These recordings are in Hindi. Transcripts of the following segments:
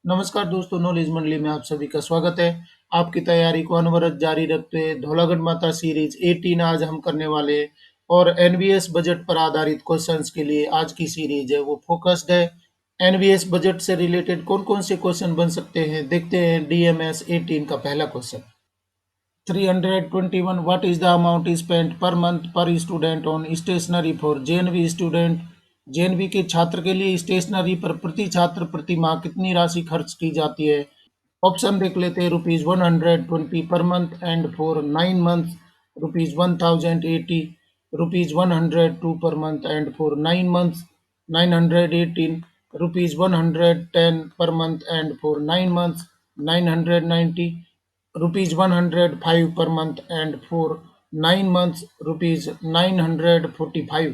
नमस्कार दोस्तों, नॉलेज मंडली में आप सभी का स्वागत है। आपकी तैयारी को अनवरत जारी रखते हुए धौलागढ़ माता सीरीज 18 आज हम करने वाले हैं और एनवीएस बजट पर आधारित क्वेश्चंस के लिए आज की सीरीज है वो फोकस्ड है। एनवीएस बजट से रिलेटेड कौन-कौन से क्वेश्चन बन सकते हैं, देखते हैं। डीएमएस 18 का पहला question 321 What is the amount spent per month per student on stationery for JNV student? JNV के छात्र के लिए स्टेशनरी पर प्रति छात्र प्रति माह कितनी राशि खर्च की जाती है? ऑप्शन देख लेते हैं। ₹120 per month and for 9 months ₹1080, ₹102 per month and for 9 months 918, ₹110 per month and for 9 months 990, ₹105 per month and for 9 months ₹945।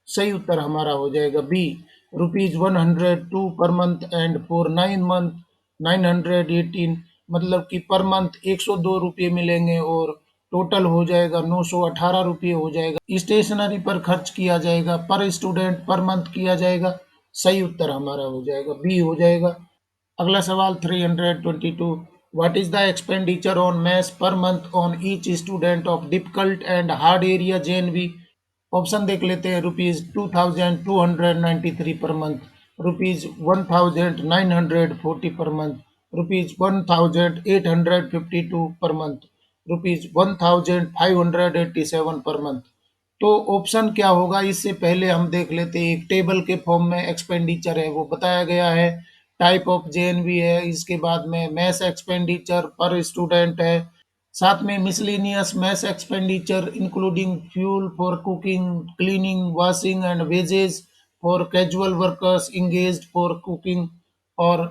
सही उत्तर हमारा हो जाएगा B, ₹102 per month and for 9 month 918, मतलब कि पर मंथ 102 रुपये मिलेंगे और टोटल हो जाएगा 918 रुपये हो जाएगा। स्टेशनरी पर खर्च किया जाएगा, पर स्टूडेंट पर मंथ किया जाएगा। सही उत्तर हमारा हो जाएगा बी हो जाएगा। अगला सवाल 322 what is the expenditure on maths per month on each student of difficult and hard area JNV? Option देख लेते हैं। ₹2293 per month, ₹1940 per month, ₹1852 per month, ₹1587 per month. तो ऑप्शन क्या होगा, इससे पहले हम देख लेते हैं। एक टेबल के फॉर्म में एक्सपेंडिचर है वो बताया गया है, टाइप ऑफ जेएनवी है, इसके बाद में मैस एक्सपेंडिचर पर स्टूडेंट है, साथ में miscellaneous mess expenditure including fuel for cooking, cleaning, washing and wages for casual workers engaged for cooking, और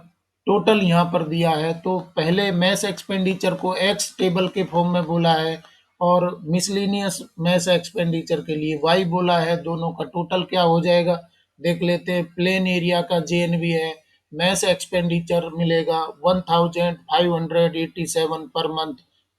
टोटल यहाँ पर दिया है। तो पहले मैस एक्सपेंडिचर को एक्स टेबल के फॉर्म में बोला है और मिसलेनियस मैस एक्सपेंडिचर के लिए वाई बोला है। दोनों का टोटल क्या हो जाएगा देख लेते हैं। प्लेन एरिया का जेएनवी है, मैस एक्सपेंडिचर मिलेगा 1587 पर मंथ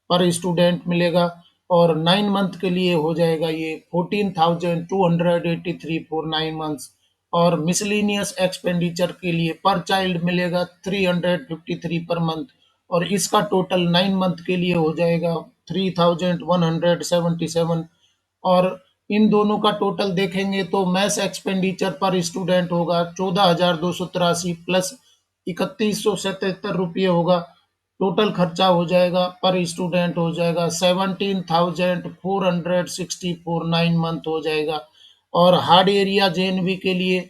पर स्टूडेंट मिलेगा, और 9 मंथ के लिए हो जाएगा ये 14,283 फॉर 9 मंथ्स, और मिसलेनियस एक्सपेंडिचर के लिए पर चाइल्ड मिलेगा 353 पर मंथ, और इसका टोटल 9 मंथ के लिए हो जाएगा 3,177। और इन दोनों का टोटल देखेंगे तो मैस एक्सपेंडिचर पर स्टूडेंट होगा 14,283 प्लस 3,177 रुपये होगा। टोटल खर्चा हो जाएगा पर स्टूडेंट हो जाएगा 17,460 फॉर 9 मंथ हो जाएगा। और हार्ड एरिया जेएनवी के लिए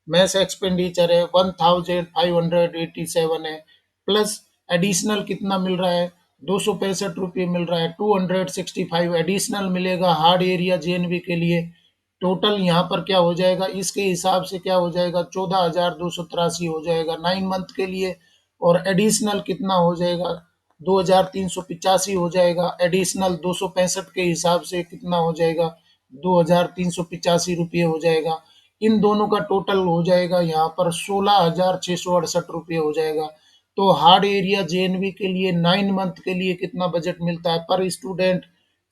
मैस एक्सपेंडिचर है 1587 है, प्लस एडिशनल कितना मिल रहा है, 265 रुपये मिल रहा है, 265 एडिशनल मिलेगा हार्ड एरिया जेएनवी के लिए। टोटल यहाँ पर क्या हो जाएगा, इसके हिसाब से क्या हो जाएगा, 14,283 हो जाएगा 9 मंथ के लिए, और एडिशनल कितना हो जाएगा, 2,385 हो जाएगा। एडिशनल 265 के हिसाब से कितना हो जाएगा, 2,385 रुपये हो जाएगा। इन दोनों का टोटल हो जाएगा यहाँ पर 16,668 रुपये हो जाएगा। तो हार्ड एरिया जेएनवी के लिए 9 मंथ के लिए कितना बजट मिलता है पर स्टूडेंट,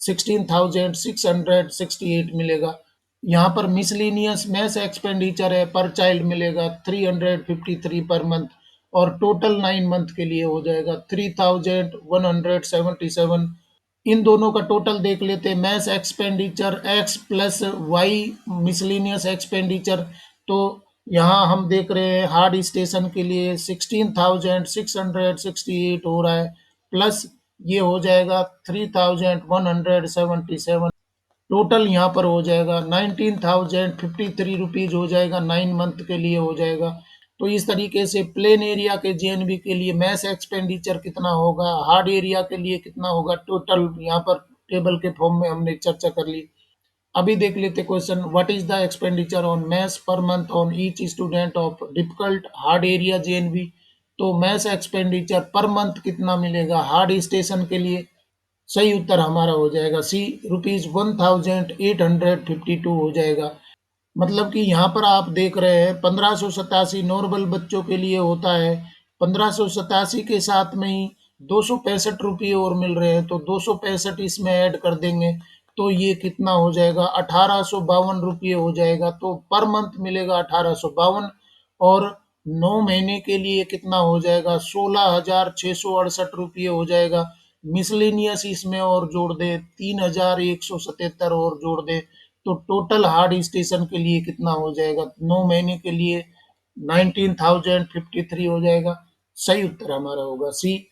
16,668 मिलेगा। यहाँ पर मिसलेनियस मैस एक्सपेंडिचर है पर चाइल्ड मिलेगा 353 पर मंथ, और टोटल 9 मंथ के लिए हो जाएगा 3,177। इन दोनों का टोटल देख लेते हैं। Mess expenditure x plus y miscellaneous expenditure, तो यहाँ हम देख रहे हैं हार्ड स्टेशन के लिए 16,668 हो रहा है, प्लस ये हो जाएगा 3,177। टोटल यहाँ पर हो जाएगा 19,053 रुपीज हो जाएगा 9 मंथ के लिए हो जाएगा। तो इस तरीके से प्लेन एरिया के जेएनवी के लिए मैस एक्सपेंडिचर कितना होगा, हार्ड एरिया के लिए कितना होगा, टोटल यहाँ पर टेबल के फॉर्म में हमने चर्चा कर ली। अभी देख लेते question what is the expenditure on maths per month on each student of difficult hard area JNV? तो मैथ्स एक्सपेंडिचर पर मंथ कितना मिलेगा हार्ड स्टेशन के लिए? सही उत्तर हमारा हो जाएगा सी, ₹1852 हो जाएगा। मतलब कि यहाँ पर आप देख रहे हैं 1587 नॉर्मल बच्चों के लिए होता है, 1587 के साथ में ही 265 रुपये और मिल रहे हैं, तो 265 इसमें ऐड कर देंगे तो ये कितना हो जाएगा, 1852 रुपये हो जाएगा। तो पर मंथ मिलेगा 1852, और 9 महीने के लिए कितना हो जाएगा, 16,668 रुपये हो जाएगा। मिसलेनियस इसमें और जोड़ दे 3,177 और जोड़ दे, तो टोटल हार्ड स्टेशन के लिए कितना हो जाएगा, 9 महीने के लिए 19,053 हो जाएगा। सही उत्तर हमारा होगा सी।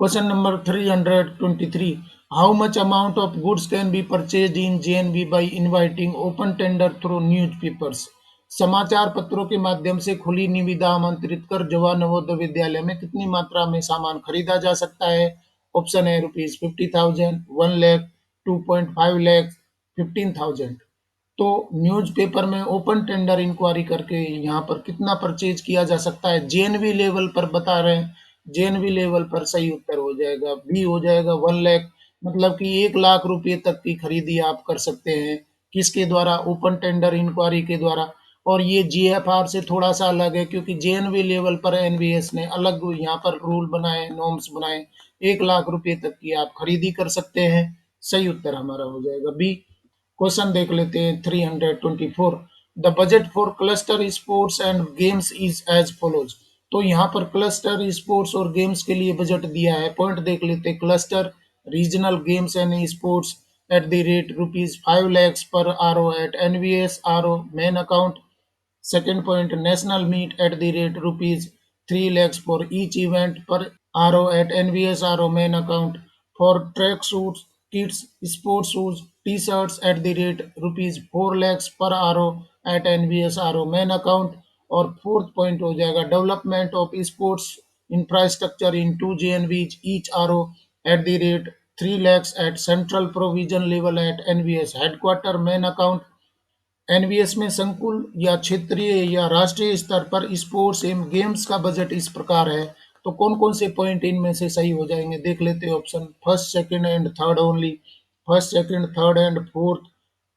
Question number 323. How much amount of goods can be purchased in JNB by inviting open tender through newspapers? समाचार पत्रों के माध्यम से खुली निविदा आमंत्रित कर जवाहर नवोदय विद्यालय में कितनी मात्रा में सामान खरीदा जा सकता है? ऑप्शन है ₹50,000, 1 लाख, 2.5 लाख, 15,000। तो न्यूज़पेपर में ओपन टेंडर इंक्वायरी करके यहाँ पर कितना परचेज किया जा सकता है, जेएनवी लेवल पर बता रहे हैं। जेएनवी लेवल पर सही उत्तर हो जाएगा बी हो जाएगा 1 लाख, मतलब कि 1 लाख रुपए तक की खरीदी आप कर सकते हैं। किसके द्वारा? ओपन टेंडर इंक्वायरी के द्वारा। और ये जीएफआर से थोड़ा सा अलग है, क्योंकि जेएनवी लेवल पर एनवीएस ने अलग यहाँ पर रूल बनाए, नॉर्म्स बनाए। 1 लाख रुपए तक की आप खरीदी कर सकते हैं। सही उत्तर हमारा हो जाएगा बी। क्वेश्चन देख लेते हैं 324। The budget for cluster sports and games is as follows. तो यहाँ पर क्लस्टर स्पोर्ट्स और गेम्स के लिए बजट दिया है। पॉइंट देख लेते हैं। Cluster regional games and sports eight the rate ₹5 lakhs per RO at NVS RO main account. Second point, national meet at the rate ₹3 lakhs for each event per RO at NVS RO main account. For track suits, kits, sports shoes, t-shirts at the rate ₹4 lakhs per RO at NVS RO main account. और फोर्थ पॉइंट हो जाएगा development of sports infrastructure in 2 JNVs each RO at the rate 3 lakhs at central provision level at NVS headquarter main account. NVS में संकुल या क्षेत्रीय या राष्ट्रीय स्तर पर स्पोर्ट्स एवं गेम्स का बजट इस प्रकार है। तो कौन कौन से पॉइंट इनमें से सही हो जाएंगे, देख लेते हैं। Option first, second and third only, first, second, third and fourth,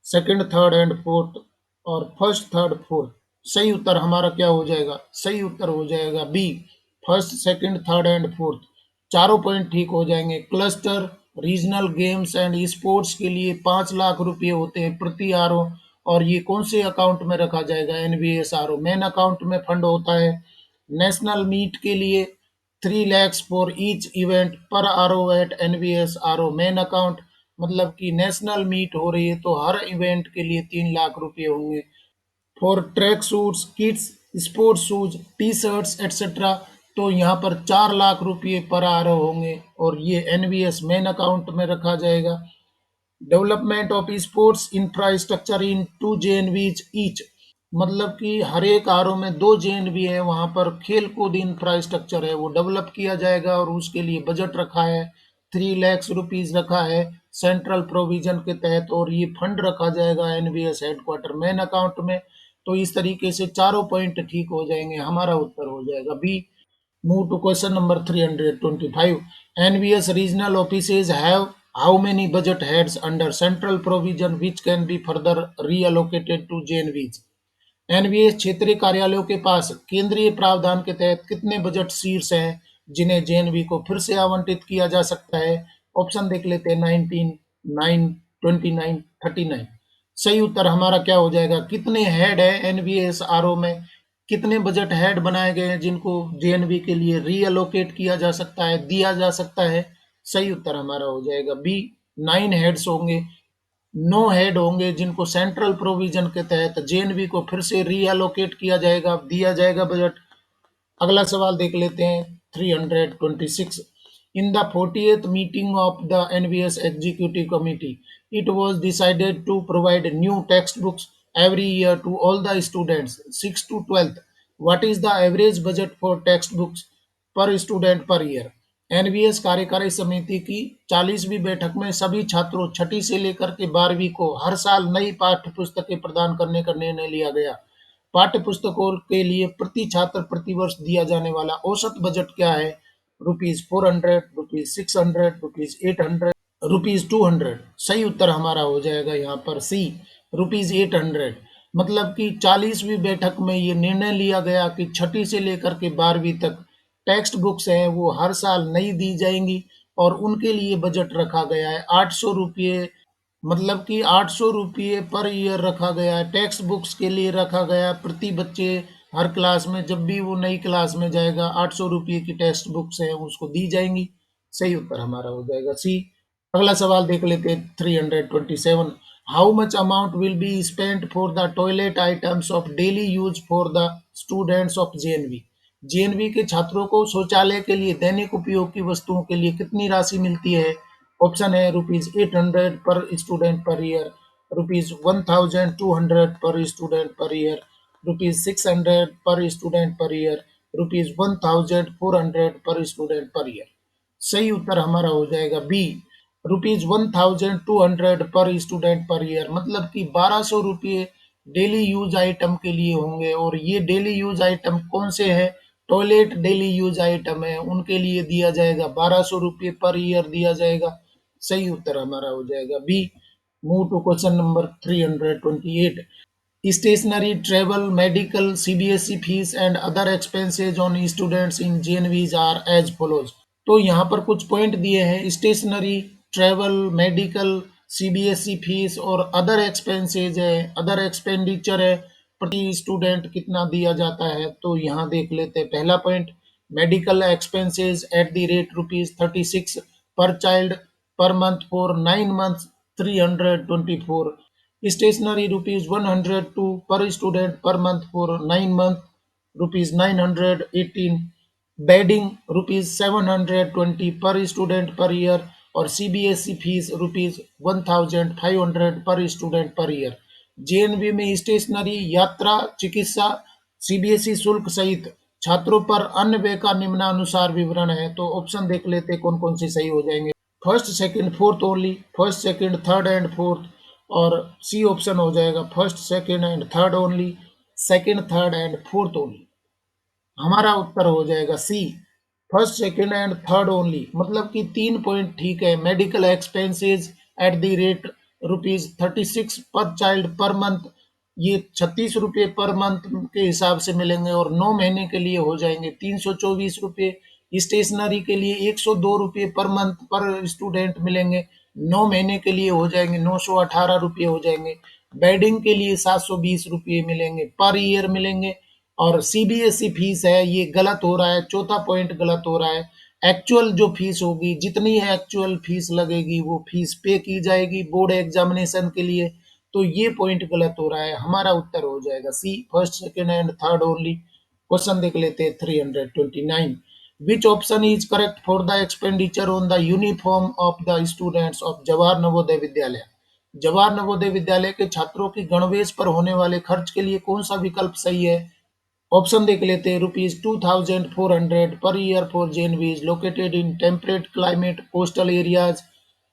second, third and fourth, और फर्स्ट, थर्ड, फोर्थ। सही उत्तर हमारा क्या हो जाएगा? सही उत्तर हो जाएगा B, first, second, third and fourth. चारों पॉइंट ठीक हो जाएंगे। Cluster regional games and sports के लिए 5 लाख रुपए होते हैं प्रति आरओ, और ये कौन से अकाउंट में रखा जाएगा? एनवीएसआरओ मेन अकाउंट में फंड होता है। नेशनल मीट के लिए 3 lakhs फॉर ईच इवेंट पर आरओ एट एनवीएसआरओ मेन अकाउंट, मतलब कि नेशनल मीट हो रही है तो हर इवेंट के लिए 3 लाख रुपए होंगे। For track suits, kits, sports shoes, T shirts etcetera, तो यहाँ पर 4 लाख रुपए पर आरओ होंगे, और ये एनवीएस मेन अकाउंट में रखा जाएगा। Development of sports infrastructure in 2 JNVs each, मतलब कि हर एक आरओ में 2 JNV है, वहां पर खेल कूद इंफ्रास्ट्रक्चर है वो डेवलप किया जाएगा, और उसके लिए बजट रखा है 3 lakhs रुपीज रखा है सेंट्रल प्रोविजन के तहत, और ये फंड रखा जाएगा एनवीएस हेडक्वार्टर मेन अकाउंट में। तो इस तरीके से चारों पॉइंट ठीक हो जाएंगे, हमारा उत्तर हो जाएगा B. Move to question number 325. NVS regional offices have how many budget heads under central provision which can be further reallocated to JNVs? NVS क्षेत्रीय कार्यालयों के पास केंद्रीय प्रावधान के तहत कितने बजट शीर्ष हैं जिन्हें जेएनवी को फिर से आवंटित किया जा सकता है? ऑप्शन देख लेते हैं। 19, 9, 29, 39। सही उत्तर हमारा क्या हो जाएगा? कितने हेड है एनवीएस आरओ में, कितने बजट हेड बनाए गए हैं जिनको जेएनवी के लिए रीअलोकेट किया जा सकता है, दिया जा सकता है? सही उत्तर हमारा हो जाएगा बी, 9 हेड्स होंगे। 9 हेड होंगे जिनको सेंट्रल प्रोविजन के तहत जेएनवी को फिर से रीअलोकेट किया जाएगा, दिया जाएगा बजट। अगला सवाल देख लेते हैं 326। In the 40th meeting of the NVS executive committee it was decided to provide new text books every year to all the students 6 to 12th। What is the average budget for text books per student per year? NVS कार्यकारी समिति की 40वीं बैठक में सभी छात्रों छठी से लेकर के 12वीं को हर साल नई पाठ्य पुस्तकें प्रदान करने का निर्णय लिया गया। पाठ्य पुस्तकों के लिए प्रति छात्र प्रति वर्ष दिया जाने वाला औसत बजट क्या है? ₹400, ₹600, ₹800, ₹200। सही उत्तर हमारा हो जाएगा यहाँ पर सी, ₹800। मतलब कि 40वीं बैठक में ये निर्णय लिया गया कि छठी से लेकर के 12वीं तक टेक्स्ट बुक्स हैं वो हर साल नई दी जाएंगी, और उनके लिए बजट रखा गया है ₹800, मतलब कि ₹800 पर ईयर रखा गया है। टेक्स्ट बुक्स के लिए रखा गया प्रति बच्चे हर क्लास में जब भी वो नई क्लास में जाएगा 800 रुपये की टेक्स्ट बुक्स हैं उसको दी जाएंगी। सही उत्तर हमारा हो जाएगा सी। अगला सवाल देख लेते हैं 327। How much amount will be spent for the toilet items of daily use for the students of JNV. JNV के छात्रों को शौचालय के लिए दैनिक उपयोग की वस्तुओं के लिए कितनी राशि मिलती है? ऑप्शन है ₹800 पर स्टूडेंट पर ईयर, ₹1200 पर स्टूडेंट पर ईयर, ₹600 पर स्टूडेंट पर ईयर, ₹1400 पर स्टूडेंट पर ईयर। सही उत्तर हमारा हो जाएगा बी, ₹1200 पर स्टूडेंट पर ईयर, मतलब कि 1200 रुपये डेली यूज आइटम के लिए होंगे। और ये डेली यूज आइटम कौन से हैं? टॉयलेट डेली यूज आइटम है, उनके लिए दिया जाएगा 1200 रुपये पर ईयर दिया जाएगा। सही उत्तर हमारा हो जाएगा B. Move to question number 328। Stationery, travel, medical, CBSE fees and other expenses on students in JNVs are as follows। तो यहाँ पर कुछ पॉइंट दिए हैं। Stationery, travel, medical, CBSE fees और अदर एक्सपेंसेज है, अदर एक्सपेंडिचर है, प्रति स्टूडेंट कितना दिया जाता है। तो यहाँ देख लेते हैं पहला point, medical expenses eight the rate ₹36 per child per month for 9 months 324। Stationery ₹102 पर student per month for 9 months ₹918। Bedding ₹720 पर स्टूडेंट पर ईयर। और सीबीएसई फीस ₹1500 पर स्टूडेंट पर ईयर। जेएनवी में स्टेशनरी, यात्रा, चिकित्सा, सीबीएसई शुल्क सहित छात्रों पर अन्य व्यय का निम्नानुसार विवरण है। तो ऑप्शन देख लेते कौन कौन से सही हो जाएंगे। First, second, fourth only, first, second, third and fourth. और सी ऑप्शन हो जाएगा first, second and third only, second, third and fourth only. हमारा उत्तर हो जाएगा C, first, second and third only, मतलब कि 3 पॉइंट ठीक है। Medical expenses at the rate ₹36 per child per month, ये 36 रुपये पर मंथ के हिसाब से मिलेंगे और 9 महीने के लिए हो जाएंगे 324 रुपये। स्टेशनरी के लिए 102 रुपये पर मंथ पर स्टूडेंट मिलेंगे, 9 महीने के लिए हो जाएंगे 918 रुपये हो जाएंगे। बेडिंग के लिए 720 रुपये मिलेंगे, पर ईयर मिलेंगे। और सीबीएसई फीस है, ये गलत हो रहा है, चौथा पॉइंट गलत हो रहा है। एक्चुअल जो फीस होगी, जितनी है एक्चुअल फीस लगेगी वो फीस पे की जाएगी बोर्ड एग्जामिनेशन के लिए। तो ये पॉइंट गलत हो रहा है। हमारा उत्तर हो जाएगा C, first, second and third only. Question देख लेते हैं 329। Which option is correct for the expenditure on the uniform of the students of Jawahar Navodaya Vidyalaya. Jawahar Navodaya Vidyalaya के छात्रों की गणवेश पर होने वाले खर्च के लिए कौन सा विकल्प सही है? ऑप्शन देख लेते हैं। ₹2400 per year for JNVs located in temperate climate coastal areas,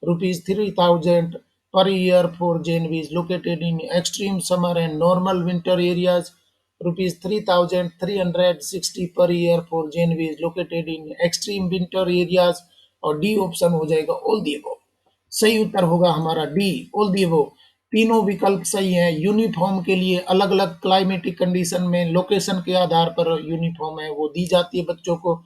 ₹3000 per year for JNVs located in extreme summer and normal winter areas, ₹3360 per year for JNVs located in extreme winter areas। और डी ऑप्शन हो जाएगा ऑल दी अबव। सही उत्तर होगा हमारा डी, ऑल दी अबव। तीनों विकल्प सही हैं। यूनिफॉर्म के लिए अलग अलग क्लाइमेटिक कंडीशन में लोकेशन के आधार पर यूनिफॉर्म है वो दी जाती है बच्चों को।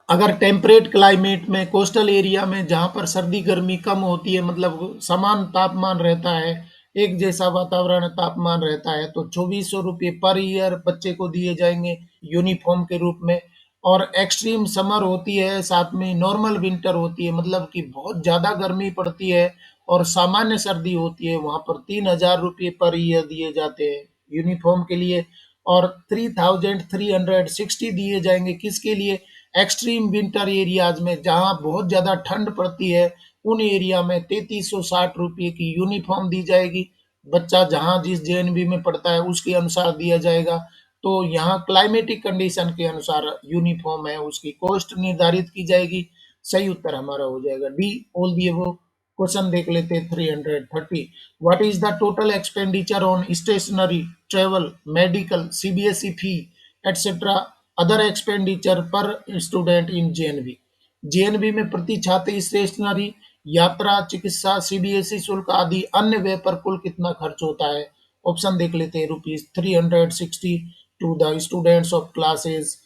अगर टेम्परेट क्लाइमेट में कोस्टल एरिया में जहाँ पर सर्दी गर्मी कम होती है, मतलब समान तापमान रहता है, एक जैसा वातावरण तापमान रहता है, तो ₹2400 पर ईयर बच्चे को दिए जाएंगे यूनिफॉर्म के रूप में। और एक्सट्रीम समर होती है, साथ में नॉर्मल विंटर होती है, मतलब कि बहुत ज़्यादा गर्मी पड़ती है और सामान्य सर्दी होती है, वहाँ पर ₹3000 पर ईयर दिए जाते हैं यूनिफॉर्म के लिए। और 3360 दिए जाएंगे किसके लिए? एक्सट्रीम विंटर एरियाज में, जहाँ बहुत ज़्यादा ठंड पड़ती है, उन एरिया में ₹3360 की यूनिफॉर्म दी जाएगी। बच्चा जहाँ जिस जेएनवी में पढ़ता है उसके अनुसार दिया जाएगा। तो यहाँ क्लाइमेटिक कंडीशन के अनुसार यूनिफॉर्म है उसकी कॉस्ट निर्धारित की जाएगी। सही उत्तर हमारा हो जाएगा D, all the above. Question देख लेते हैं 330। What is the total expenditure on stationery, travel, medical, CBSE fee etcetera other expenditure per student in JNV. JNV में प्रति छात्र स्टेशनरी, यात्रा, चिकित्सा, सीबीएसई शुल्क आदि अन्य व्यय पर कुल कितना खर्च होता है? ऑप्शन देख लेते हैं। ₹360 to the students of classes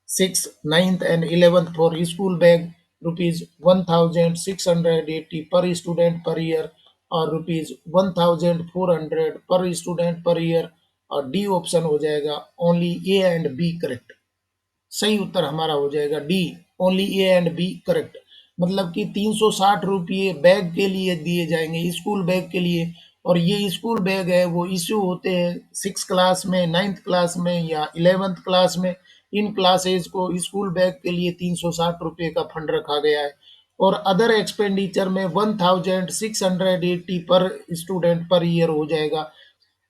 6, 9th and 11th for school bag, ₹1680 per student per year, और ₹1400 per student per year। और डी ऑप्शन हो जाएगा only A and B correct. सही उत्तर हमारा हो जाएगा D, only A and B correct. मतलब कि 360 रुपये बैग के लिए दिए जाएंगे, स्कूल बैग के लिए। और ये स्कूल बैग है वो इश्यू होते हैं 6 क्लास में, 9th क्लास में या 11th क्लास में। इन क्लासेज को स्कूल बैग के लिए 360 रुपये का फंड रखा गया है। और अदर एक्सपेंडिचर में 1680 पर स्टूडेंट पर ईयर हो जाएगा।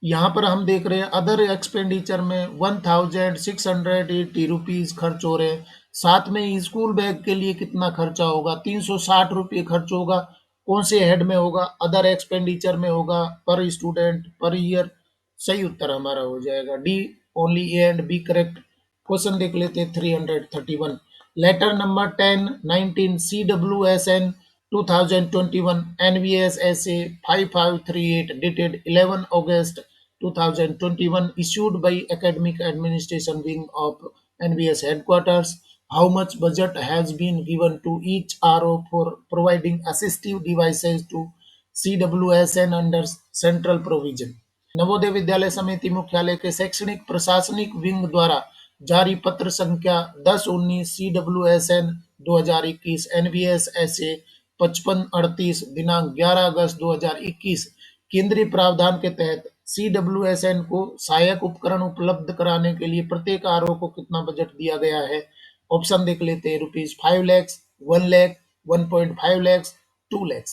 यहाँ पर हम देख रहे हैं अदर एक्सपेंडिचर में 1680 खर्च हो रहे हैं। साथ में स्कूल बैग के लिए कितना खर्चा होगा, 360 रुपये खर्च होगा। कौन से हेड में होगा, अदर एक्सपेंडिचर में होगा, पर स्टूडेंट पर ईयर। सही उत्तर हमारा हो जाएगा D, only A and B correct. Question देख लेते हैं 331। Letter number 10 19 CWSN 2021 NVS SA 5538 dated 11 August 2021 issued by Academic Administration Wing of NVS Headquarters. How much budget has been given to each RO for providing assistive devices to CWSN under central provision? Navodaya Vidyalaya समिति मुख्यालय के शैक्षणिक प्रशासनिक विंग द्वारा जारी पत्र संख्या 1019 CWSN 2021 NVS SA 5538 दिनांक 11 अगस्त 2021 केंद्रीय प्रावधान के तहत CWSN को सहायक उपकरण उपलब्ध कराने के लिए प्रत्येक आरओ को कितना बजट दिया गया है? ऑप्शन देख लेते हैं, ₹5 lakh, 1 lakh, 1.5 lakh, 2 lakh.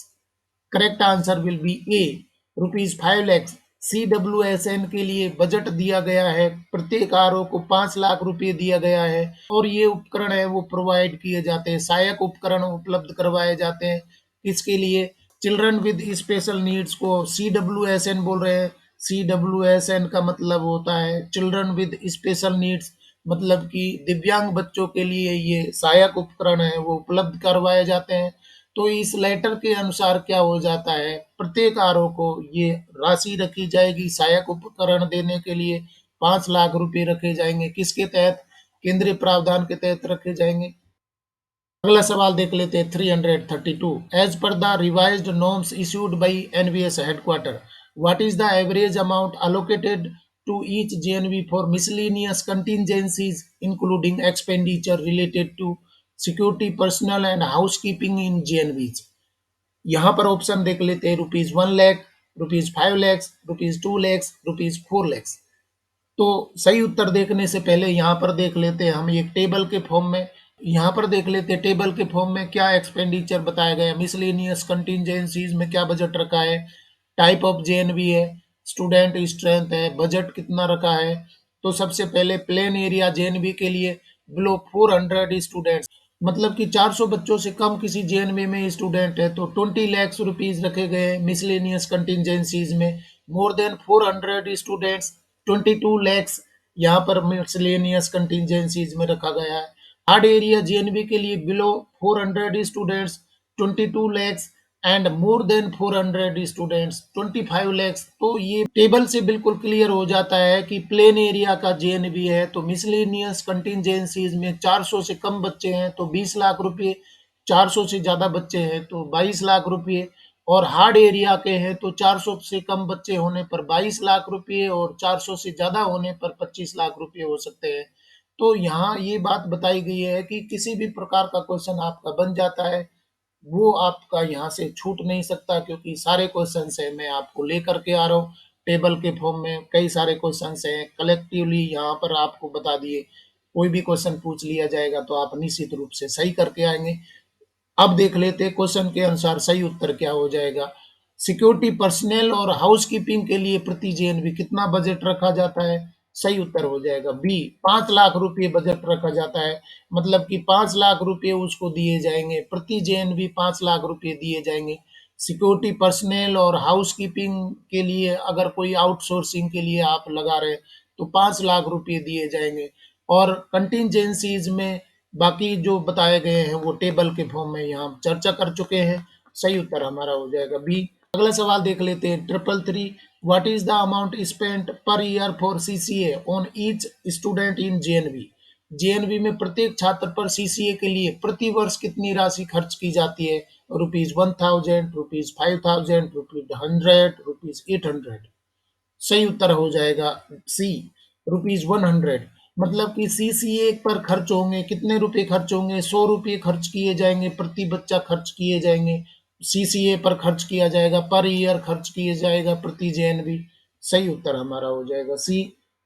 Correct answer will be A, ₹5 lakh. CWSN के लिए बजट दिया गया है, प्रत्येक आरओ को 5 लाख रुपए दिया गया है। और ये उपकरण है वो प्रोवाइड किए जाते हैं, सहायक उपकरण उपलब्ध करवाए जाते हैं। किसके लिए? चिल्ड्रन विद स्पेशल नीड्स को CWSN बोल रहे हैं। CWSN का मतलब होता है चिल्ड्रन विद स्पेशल नीड्स, मतलब कि दिव्यांग बच्चों के लिए ये सहायक उपकरण है वो उपलब्ध करवाए जाते हैं। तो इस लेटर के अनुसार क्या हो जाता है, प्रत्येक आरओ को ये राशि रखी जाएगी सहायक उपकरण देने के लिए। 5 लाख रुपए रखे जाएंगे, किसके तहत? केंद्रीय प्रावधान के तहत रखे जाएंगे। अगला सवाल देख लेते हैं 332। As per the revised norms issued by NVS headquarter, what is the average amount allocated to each JNV for miscellaneous contingencies including expenditure related to security personnel and housekeeping in JNVs? यहाँ पर ऑप्शन देख लेते हैं, ₹1 लाख, ₹5 लाख, ₹2 लाख, ₹4 लाख। तो सही उत्तर देखने से पहले यहाँ पर देख लेते हैं हम एक टेबल के फॉर्म में। यहाँ पर देख लेते हैं टेबल के फॉर्म में क्या एक्सपेंडिचर बताया गया, मिसलेनियस कंटिजेंसीज में क्या बजट रखा है, टाइप ऑफ जेएनवी है, स्टूडेंट स्ट्रेंथ है, बजट कितना रखा है। तो सबसे पहले प्लेन एरिया जेएनवी के लिए बिलो 400 स्टूडेंट्स, मतलब कि 400 बच्चों से कम किसी जेएनवी में स्टूडेंट है तो 20 लाख रुपीज रखे गए मिसलेनियस कंटिजेंसीज में। मोर देन 400 स्टूडेंट्स, 22 लैक्स यहाँ पर मिसलेनियस कंटिजेंसीज में रखा गया है। हार्ड एरिया जेएनवी के लिए below 400 students 22 lakhs and more than 400 students 25 lakhs. तो ये टेबल से बिल्कुल क्लियर हो जाता है कि प्लेन एरिया का जेएनवी है तो मिसलेनियस कंटिजेंसीज में 400 से कम बच्चे हैं तो 20 लाख रुपए, 400 से ज्यादा बच्चे हैं तो 22 लाख रुपए, और हार्ड एरिया के हैं तो 400 से कम बच्चे होने पर 22 लाख रुपए और 400 से ज्यादा होने पर 25 लाख रुपए हो सकते हैं। तो यहाँ ये बात बताई गई है कि किसी भी प्रकार का क्वेश्चन आपका बन जाता है, वो आपका यहाँ से छूट नहीं सकता, क्योंकि सारे क्वेश्चन है मैं आपको लेकर के आ रहा हूँ टेबल के फॉर्म में। कई सारे क्वेश्चन हैं कलेक्टिवली यहाँ पर आपको बता दिए। कोई भी क्वेश्चन पूछ लिया जाएगा तो आप निश्चित रूप से सही करके आएंगे। अब देख लेते हैं क्वेश्चन के अनुसार सही उत्तर क्या हो जाएगा। सिक्योरिटी पर्सनल और हाउसकीपिंग के लिए प्रति जेएनवी कितना बजट रखा जाता है? सही उत्तर हो जाएगा बी, 5 लाख रुपए बजट रखा जाता है। मतलब कि 5 लाख रुपए उसको दिए जाएंगे, प्रति जेएनवी 5 लाख रुपए दिए जाएंगे। सिक्योरिटी पर्सनल और हाउसकीपिंग के लिए अगर कोई आउटसोर्सिंग के लिए आप लगा रहे हैं तो 5 लाख रुपए दिए जाएंगे। और कंटिजेंसीज में बाकी जो बताए गए हैं वो टेबल के फॉर्म में यहाँ चर्चा कर चुके हैं। सही उत्तर हमारा हो जाएगा बी। अगला सवाल देख लेते हैं 333। What is the amount spent पर year for CCA on each student in JNV? JNV में प्रत्येक छात्र पर सीसीए के लिए प्रति वर्ष कितनी राशि खर्च की जाती है? ₹1000, ₹5000, ₹100, ₹800। सही उत्तर हो जाएगा सी, ₹100। मतलब कि सीसीए पर खर्च होंगे, कितने रुपए खर्च होंगे? ₹100 खर्च किए जाएंगे, प्रति बच्चा खर्च किए जाएंगे। सीसीए पर खर्च किया जाएगा, पर ईयर खर्च किया जाएगा, प्रति जेएनवी। सही उत्तर हमारा हो जाएगा सी।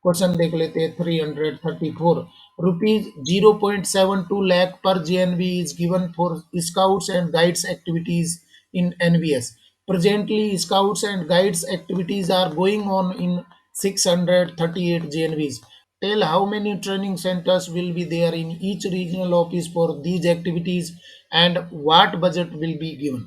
क्वेश्चन देख लेते हैं 334। रुपीज 0.72 lakh पर JNV is given for scouts and guides activities in NVS. Presently, Scouts and Guides activities are going on in 638 JNVs. Tell how many training centers will be there in each regional office for these activities and what budget will be given.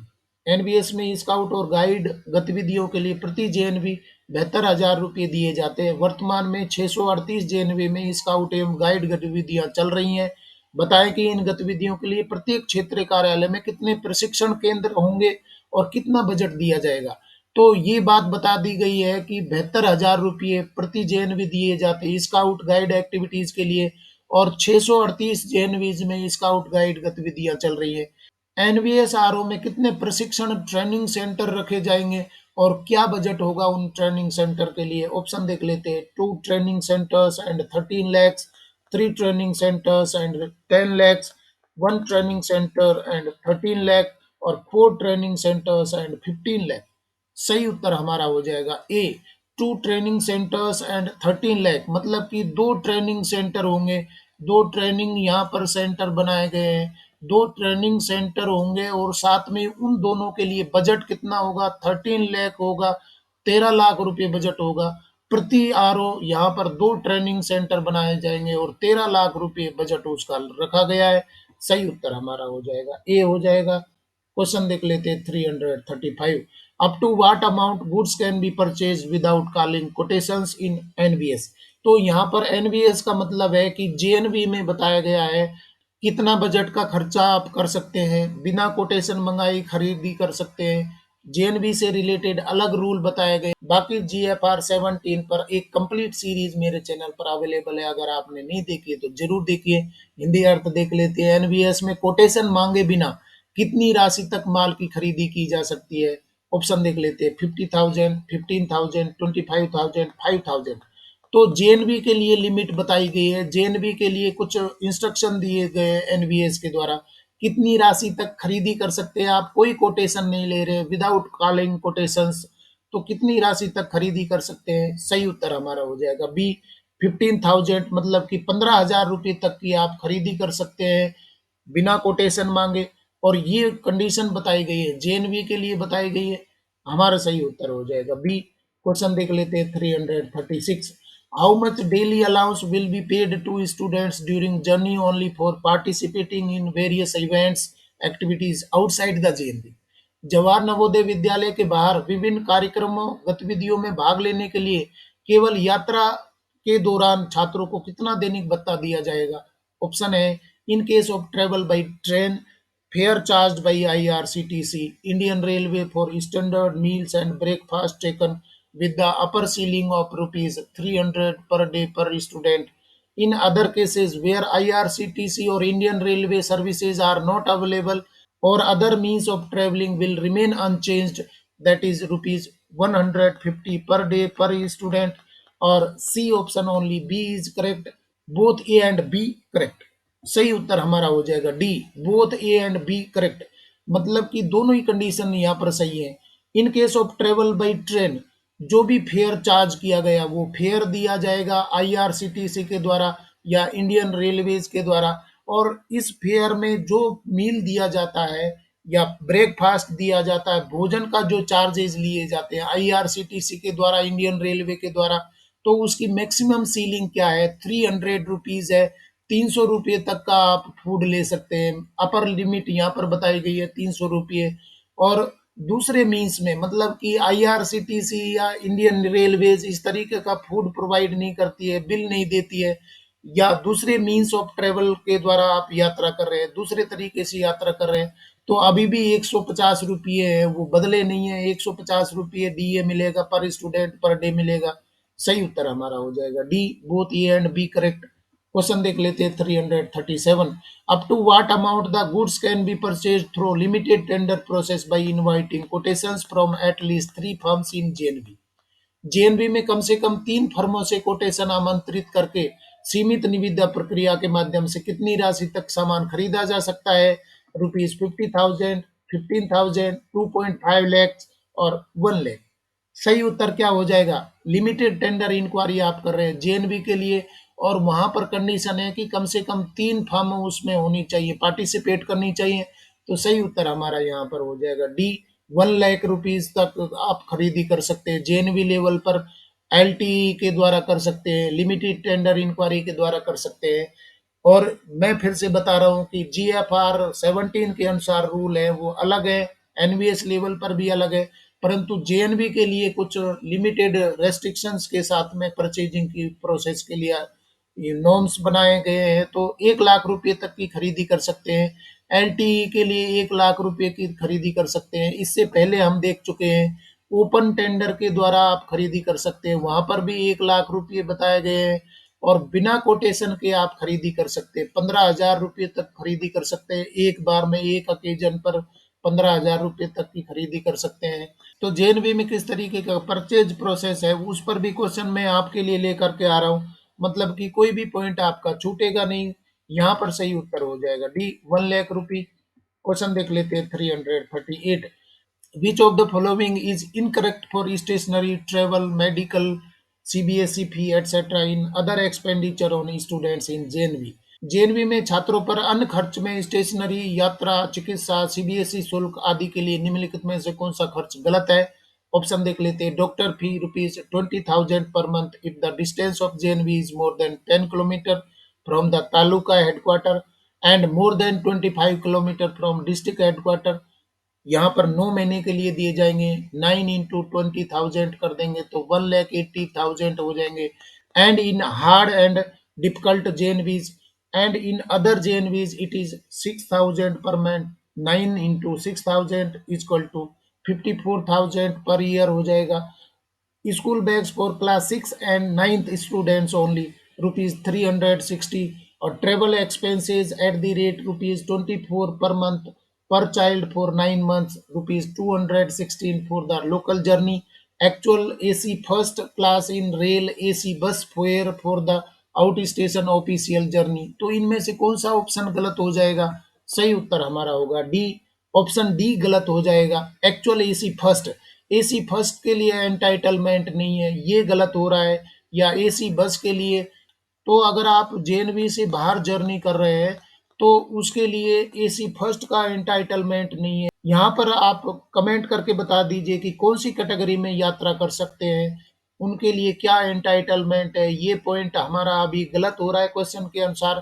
NBS में स्काउट और गाइड गतिविधियों के लिए प्रति जेएनवी 72,000 रुपये दिए जाते हैं। वर्तमान में 638 जेएनवी में स्काउट एवं गाइड गतिविधियां चल रही हैं। बताएं कि इन गतिविधियों के लिए प्रत्येक क्षेत्रीय कार्यालय में कितने प्रशिक्षण केंद्र होंगे और कितना बजट दिया जाएगा। तो ये बात बता दी गई है कि 72,000 रुपये प्रति जेएनवी दिए जाते हैं स्काउट गाइड एक्टिविटीज के लिए, और 638 जेएनवीज में स्काउट गाइड गतिविधियां चल रही है। एनवीएसआरओ में कितने प्रशिक्षण ट्रेनिंग सेंटर रखे जाएंगे और क्या बजट होगा उन ट्रेनिंग सेंटर के लिए? ऑप्शन देख लेते हैं। 2 training centres and 13 lakhs, 3 training centres and 10 lakhs, 1 training centre and 13 lakh, और 4 ट्रेनिंग सेंटर्स एंड 15 lakh। सही उत्तर हमारा हो जाएगा ए, 2 ट्रेनिंग सेंटर्स एंड 13 लाख। मतलब कि 2 ट्रेनिंग सेंटर होंगे, 2 ट्रेनिंग यहाँ पर सेंटर बनाए गए हैं, 2 ट्रेनिंग सेंटर होंगे और साथ में उन दोनों के लिए बजट कितना होगा? 13 लाख होगा, 13 लाख रुपए बजट होगा प्रति आरओ। यहाँ पर 2 ट्रेनिंग सेंटर बनाए जाएंगे और 13 लाख रुपए बजट उसका रखा गया है। सही उत्तर हमारा हो जाएगा ए हो जाएगा। क्वेश्चन देख लेते हैं 335। Up to what amount goods can be purchase without calling quotations in NBS. तो यहाँ पर एनबीएस का मतलब है कि जेएनवी में बताया गया है कितना बजट का खर्चा आप कर सकते हैं, बिना कोटेशन मंगाई खरीदी कर सकते हैं। जेएनवी से रिलेटेड अलग रूल बताए गए। बाकी जीएफआर 17 पर एक कंप्लीट सीरीज मेरे चैनल पर अवेलेबल है, अगर आपने नहीं देखी है तो जरूर देखिए। हिंदी अर्थ देख लेते हैं। एनबीएस में कोटेशन मांगे बिना कितनी राशि तक माल की खरीदी की जा सकती है? ऑप्शन देख लेते हैं। 50,000, 15,000, 25,000, 5,000। तो जेएनवी के लिए लिमिट बताई गई है। जेएनवी के लिए कुछ इंस्ट्रक्शन दिए गए हैं एनवीएस के द्वारा। कितनी राशि तक खरीदी कर सकते हैं आप? कोई कोटेशन नहीं ले रहे, विदाउट कॉलिंग कोटेशंस। तो कितनी राशि तक खरीदी कर सकते हैं? सही उत्तर हमारा हो जाएगा बी, 15,000। मतलब कि 15,000 रुपये तक की आप खरीदी कर सकते हैं बिना कोटेशन मांगे। और ये कंडीशन बताई गई है, जेएनवी के लिए बताई गई है। हमारा सही उत्तर हो जाएगा बी। क्वेश्चन देख लेते हैं 336। How much daily allowance will be paid to students during journey only for participating in various events activities outside the JNV. Jawahar Navodaya Vidyalaya के बाहर विभिन्न कार्यक्रमों गतिविधियों में भाग लेने के लिए केवल यात्रा के दौरान छात्रों को कितना दैनिक भत्ता दिया जाएगा? ऑप्शन है। In case of travel by train, fair charge by IRCTC, Indian railway for standard meals and breakfast taken with the upper ceiling of rupees 300 per day per student. In other cases where IRCTC or Indian Railway services are not available or other means of traveling will remain unchanged, that is rupees 150 per day per student, or C option only B is correct, both A and B correct। सही उत्तर हमारा हो जाएगा D, both A and B correct. मतलब कि दोनों ही कंडीशन यहाँ पर सही है। In case of travel by train, जो भी फेयर चार्ज किया गया वो फेयर दिया जाएगा आईआरसीटीसी के द्वारा या इंडियन रेलवेज के द्वारा। और इस फेयर में जो मील दिया जाता है या ब्रेकफास्ट दिया जाता है, भोजन का जो चार्जेस लिए जाते हैं आईआरसीटीसी के द्वारा, इंडियन रेलवे के द्वारा, तो उसकी मैक्सिमम सीलिंग क्या है? 300 रुपीज है। 300 रुपये तक का आप फूड ले सकते हैं। अपर लिमिट यहाँ पर बताई गई है 300 रुपये। और दूसरे मीन्स में मतलब कि आईआरसीटीसी या इंडियन रेलवेज इस तरीके का फूड प्रोवाइड नहीं करती है, बिल नहीं देती है, या दूसरे मीन्स ऑफ ट्रेवल के द्वारा आप यात्रा कर रहे हैं, दूसरे तरीके से यात्रा कर रहे हैं, तो अभी भी 150 रुपये है, वो बदले नहीं है। 150 रुपये डीए मिलेगा, पर स्टूडेंट पर डे मिलेगा। सही उत्तर हमारा हो जाएगा D, both A and B correct. Question देख लेते हैं 337। Up to what amount the goods can be purchase through limited tender process by inviting quotations from at least 3 firms in JNV. JNV में कम से कम 3 फर्मों से कोटेशन आमंत्रित करके सीमित निविदा प्रक्रिया के माध्यम से कितनी राशि तक सामान खरीदा जा सकता है? ₹50,000, 15,000, 2.5 लाख और 1 लाख। सही उत्तर क्या हो जाएगा? लिमिटेड टेंडर इंक्वायरी आप कर रहे हैं जेएनबी के लिए, और वहां पर कंडीशन है कि कम से कम 3 फर्म उसमें होनी चाहिए, पार्टिसिपेट करनी चाहिए। तो सही उत्तर हमारा यहाँ पर हो जाएगा डी। 1 लाख रुपीज तक आप खरीदी कर सकते हैं जेएनबी लेवल पर, एलटीई के द्वारा कर सकते हैं, लिमिटेड टेंडर इंक्वायरी के द्वारा कर सकते हैं। और मैं फिर से बता रहा हूँ कि जीएफआर 17 के अनुसार रूल है वो अलग है, एनवीएस लेवल पर भी अलग है, परंतु जेएनबी के लिए कुछ लिमिटेड रेस्ट्रिक्शंस के साथ में परचेजिंग की प्रोसेस के लिए ये नॉर्म्स बनाए गए हैं। तो 1 लाख रुपए तक की खरीदी कर सकते हैं, एलटीई के लिए 1 लाख रुपए की खरीदी कर सकते हैं। इससे पहले हम देख चुके हैं ओपन टेंडर के द्वारा आप खरीदी कर सकते हैं, वहां पर भी 1 लाख रुपए बताए गए हैं। और बिना कोटेशन के आप खरीदी कर सकते हैं, 15,000 रुपये तक खरीदी कर सकते हैं, एक बार में एक अकेजन पर 15,000 रुपये तक की खरीदी कर सकते हैं। तो जेएनबी में किस तरीके का परचेज प्रोसेस है उस पर भी क्वेश्चन मैं आपके लिए लेकर के आ रहा हूँ, मतलब कि कोई भी पॉइंट आपका छूटेगा नहीं। यहाँ पर सही उत्तर हो जाएगा डी, 1 लाख रुपी। क्वेश्चन देख लेते हैं 338। Which of the following is incorrect for stationery travel medical CBSE fee etcetera in other expenditure on students in JNV? JNV में छात्रों पर अन्य खर्च में स्टेशनरी, यात्रा, चिकित्सा, सीबीएसई शुल्क आदि के लिए निम्नलिखित में से कौन सा खर्च गलत है? ऑप्शन देख लेते हैं। Doctor fee ₹20,000 per month if the distance of JNV is more than 10 kilometre from the taluka headquarter and more than 25 kilometre from district headquarter. यहाँ पर 9 महीने के लिए दिए जाएंगे, 9 into 20,000 कर देंगे तो 1,80,000 हो जाएंगे। And in hard and difficult JNVs and in other JNVs it is 6,000 per month, 9 into 6,000 equal to 54,000 per year हो जाएगा। School bags for class 6 and 9th students only rupees 360, or travel expenses at the rate rupees 24 per month per child for 9 months, rupees 216 for the local journey, actual AC first class in rail AC bus fare for the out station official journey. तो इनमें से कौन सा ऑप्शन गलत हो जाएगा? सही उत्तर हमारा होगा डी, ऑप्शन डी गलत हो जाएगा। Actual AC first, AC first के लिए एंटाइटलमेंट नहीं है, ये गलत हो रहा है। या एसी बस के लिए, तो अगर आप जेएनवी से बाहर जर्नी कर रहे हैं तो उसके लिए एसी फर्स्ट का एंटाइटलमेंट नहीं है। यहाँ पर आप कमेंट करके बता दीजिए कि कौन सी कैटेगरी में यात्रा कर सकते हैं, उनके लिए क्या एंटाइटलमेंट है। ये पॉइंट हमारा अभी गलत हो रहा है क्वेश्चन के अनुसार।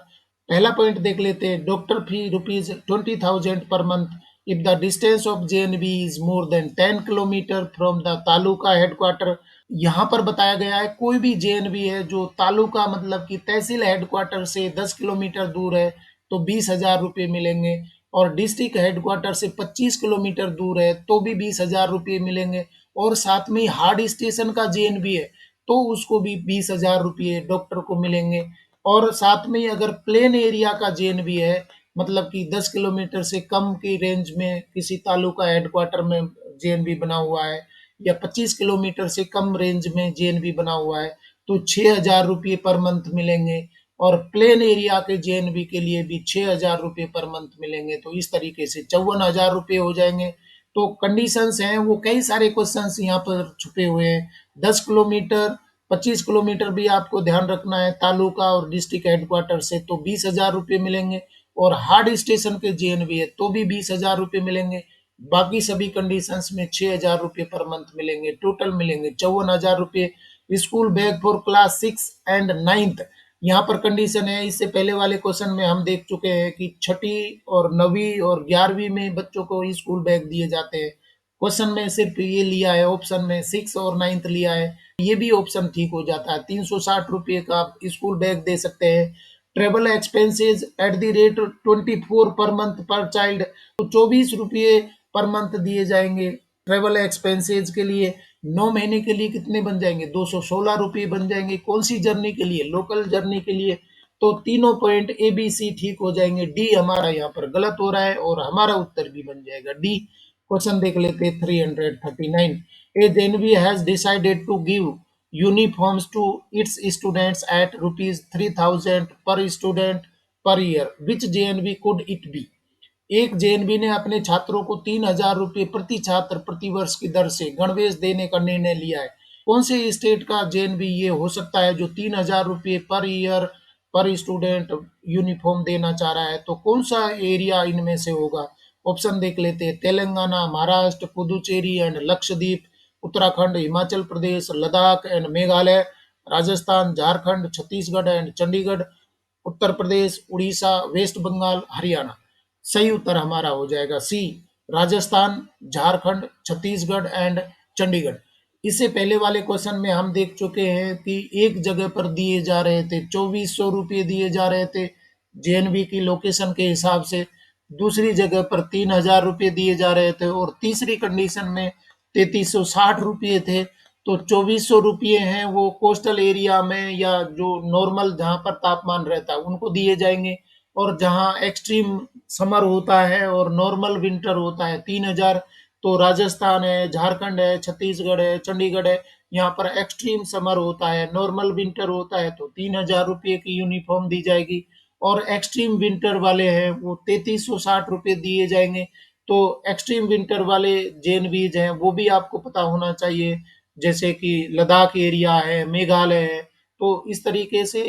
पहला पॉइंट देख लेते हैं। Doctor fee ₹20,000 per month if the distance of JNV is more than 10 kilometre from the taluka headquarter. यहाँ पर बताया गया है कोई भी जेएनवी है जो तालुका मतलब कि तहसील हेडक्वार्टर से 10 किलोमीटर दूर है तो 20,000 रुपये मिलेंगे, और डिस्ट्रिक्ट हेडक्वार्टर से 25 किलोमीटर दूर है तो भी 20,000 रुपये मिलेंगे, और साथ में हार्ड स्टेशन का जेएनवी है तो उसको भी 20,000 रुपये डॉक्टर को मिलेंगे। और साथ में अगर प्लेन एरिया का जेएनवी है, मतलब कि 10 किलोमीटर से कम की रेंज में किसी तालुका हेडक्वार्टर में जेएनवी बना हुआ है, या 25 किलोमीटर से कम रेंज में जेएनवी बना हुआ है, तो 6,000 रुपये पर मंथ मिलेंगे। और प्लेन एरिया के जेएनवी के लिए भी 6,000 रुपये पर मंथ मिलेंगे। तो इस तरीके से 54,000 रुपये हो जाएंगे। तो कंडीशंस हैं वो, कई सारे क्वेश्चंस यहाँ पर छुपे हुए हैं। 10 किलोमीटर, 25 किलोमीटर भी आपको ध्यान रखना है तालुका और डिस्ट्रिक्ट हेडक्वार्टर से, तो 20,000 रुपये मिलेंगे। और हार्ड स्टेशन के जेएनवी है तो भी 20,000 रुपये मिलेंगे। बाकी सभी कंडीशंस में 6,000 रुपये पर मंथ मिलेंगे, टोटल मिलेंगे 54,000 रुपये। School bag for class 6 and 9th, यहाँ पर कंडीशन है, इससे पहले वाले क्वेश्चन में हम देख चुके हैं कि छठी और 9वीं और 11वीं में बच्चों को स्कूल बैग दिए जाते हैं। क्वेश्चन में सिर्फ ये लिया है, ऑप्शन में 6 और 9th लिया है, ये भी ऑप्शन ठीक हो जाता है। 360 रुपये का आप स्कूल बैग दे सकते हैं। Travel expenses at the rate 24 per month पर चाइल्ड, तो 24 रुपये पर मंथ दिए जाएंगे ट्रेवल एक्सपेंसेस के लिए। 9 महीने के लिए कितने बन जाएंगे? 216 रुपये बन जाएंगे। कौन सी जर्नी के लिए? लोकल जर्नी के लिए। तो तीनों पॉइंट ABC ठीक हो जाएंगे। डी हमारा यहाँ पर गलत हो रहा है और हमारा उत्तर भी बन जाएगा डी। क्वेश्चन देख लेते हैं 339। A JNV has decided to give uniforms to its students at ₹3000 per student per year, which JNV could it be? एक जेएनवी ने अपने छात्रों को ₹3000 प्रति छात्र प्रति वर्ष की दर से गणवेश देने का निर्णय लिया है। कौन से स्टेट का जेएनवी ये हो सकता है जो ₹3000 पर ईयर पर स्टूडेंट यूनिफॉर्म देना चाह रहा है? तो कौन सा एरिया इनमें से होगा? ऑप्शन देख लेते हैं। Telangana, Maharashtra, Puducherry and Lakshadweep, Uttarakhand, Himachal Pradesh, Ladakh and Meghalaya, Rajasthan, Jharkhand, Chhattisgarh and Chandigarh, Uttar Pradesh, Orissa, West Bengal, Haryana. सही उत्तर हमारा हो जाएगा सी, राजस्थान, झारखंड, छत्तीसगढ़ एंड चंडीगढ़। इससे पहले वाले क्वेश्चन में हम देख चुके हैं कि एक जगह पर दिए जा रहे थे ₹2400 दिए जा रहे थे जेएनवी की लोकेशन के हिसाब से, दूसरी जगह पर ₹3000 दिए जा रहे थे और तीसरी कंडीशन में ₹3360 थे। तो ₹2400 हैं वो कोस्टल एरिया में या जो नॉर्मल जहाँ पर तापमान रहता है उनको दिए जाएंगे, और जहाँ एक्सट्रीम समर होता है और नॉर्मल विंटर होता है 3000, तो राजस्थान है, झारखंड है, छत्तीसगढ़ है, चंडीगढ़ है, यहाँ पर एक्सट्रीम समर होता है, नॉर्मल विंटर होता है, तो ₹3000 की यूनिफॉर्म दी जाएगी। और एक्सट्रीम विंटर वाले हैं वो ₹3360 दिए जाएंगे। तो एक्सट्रीम विंटर वाले जेएनवीज हैं वो भी आपको पता होना चाहिए, जैसे कि लद्दाख एरिया है, मेघालय है। तो इस तरीके से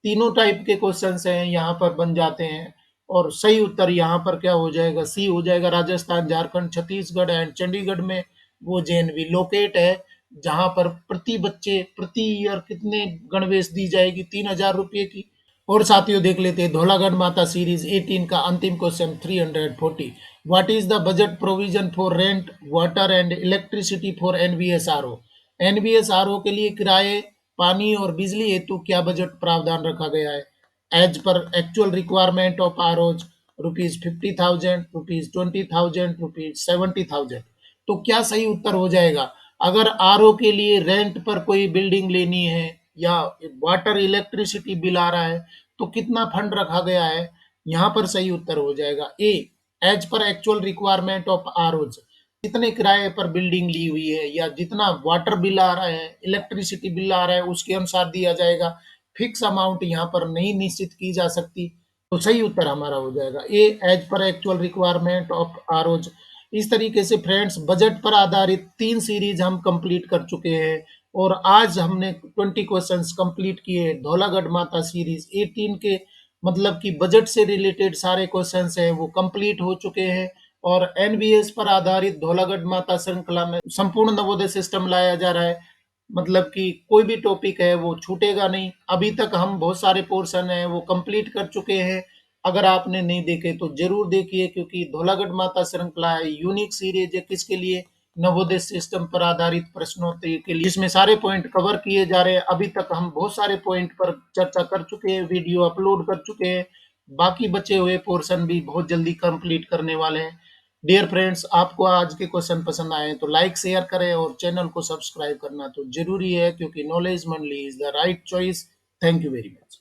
तीनों टाइप के क्वेश्चंस हैं यहाँ पर बन जाते हैं, और सही उत्तर यहाँ पर क्या हो जाएगा? सी हो जाएगा। राजस्थान, झारखंड, छत्तीसगढ़ एंड चंडीगढ़ में वो जेएनवी लोकेट है जहाँ पर प्रति बच्चे प्रति ईयर कितने गणवेश दी जाएगी? ₹3000 की। और साथियों देख लेते हैं धौलागढ़ माता सीरीज 18 का अंतिम question 340। What is the budget provision for rent water and electricity for NVSRO? NVSRO के लिए किराए, पानी और बिजली हेतु क्या बजट प्रावधान रखा गया है? As per actual requirement of ROs, ₹50,000, ₹20,000, ₹70,000। तो क्या सही उत्तर हो जाएगा? अगर आरओ के लिए रेंट पर कोई बिल्डिंग लेनी है या वाटर इलेक्ट्रिसिटी बिल आ रहा है तो कितना फंड रखा गया है? यहाँ पर सही उत्तर हो जाएगा A, as per actual requirement of ROs. जितने किराए पर बिल्डिंग ली हुई है या जितना वाटर बिल आ रहा है, इलेक्ट्रिसिटी बिल आ रहा है, उसके अनुसार दिया जाएगा। फिक्स अमाउंट यहाँ पर नहीं निश्चित की जा सकती। तो सही उत्तर हमारा हो जाएगा A, as per actual requirement of ROs. इस तरीके से फ्रेंड्स बजट पर आधारित 3 सीरीज हम कंप्लीट कर चुके हैं, और आज हमने 20 क्वेश्चंस कंप्लीट किए धौलागढ़ माता सीरीज 18 के, मतलब कि बजट से रिलेटेड सारे क्वेश्चंस हैं वो कंप्लीट हो चुके हैं। और एनबीएस पर आधारित धौलागढ़ माता श्रृंखला में संपूर्ण नवोदय सिस्टम लाया जा रहा है, मतलब कि कोई भी टॉपिक है वो छूटेगा नहीं। अभी तक हम बहुत सारे पोर्शन हैं वो कंप्लीट कर चुके हैं। अगर आपने नहीं देखे तो जरूर देखिए, क्योंकि धौलागढ़ माता श्रृंखला है यूनिक सीरीज है किसके लिए? नवोदय सिस्टम पर आधारित प्रश्नोत्तरी के लिए, जिसमें सारे पॉइंट कवर किए जा रहे हैं। अभी तक हम बहुत सारे पॉइंट पर चर्चा कर चुके हैं, वीडियो अपलोड कर चुके हैं। बाकी बचे हुए पोर्शन भी बहुत जल्दी कंप्लीट करने वाले हैं। डियर फ्रेंड्स, आपको आज के क्वेश्चन पसंद आए तो लाइक शेयर करें और चैनल को सब्सक्राइब करना तो जरूरी है, क्योंकि नॉलेज मंडली is the right choice. Thank you very much.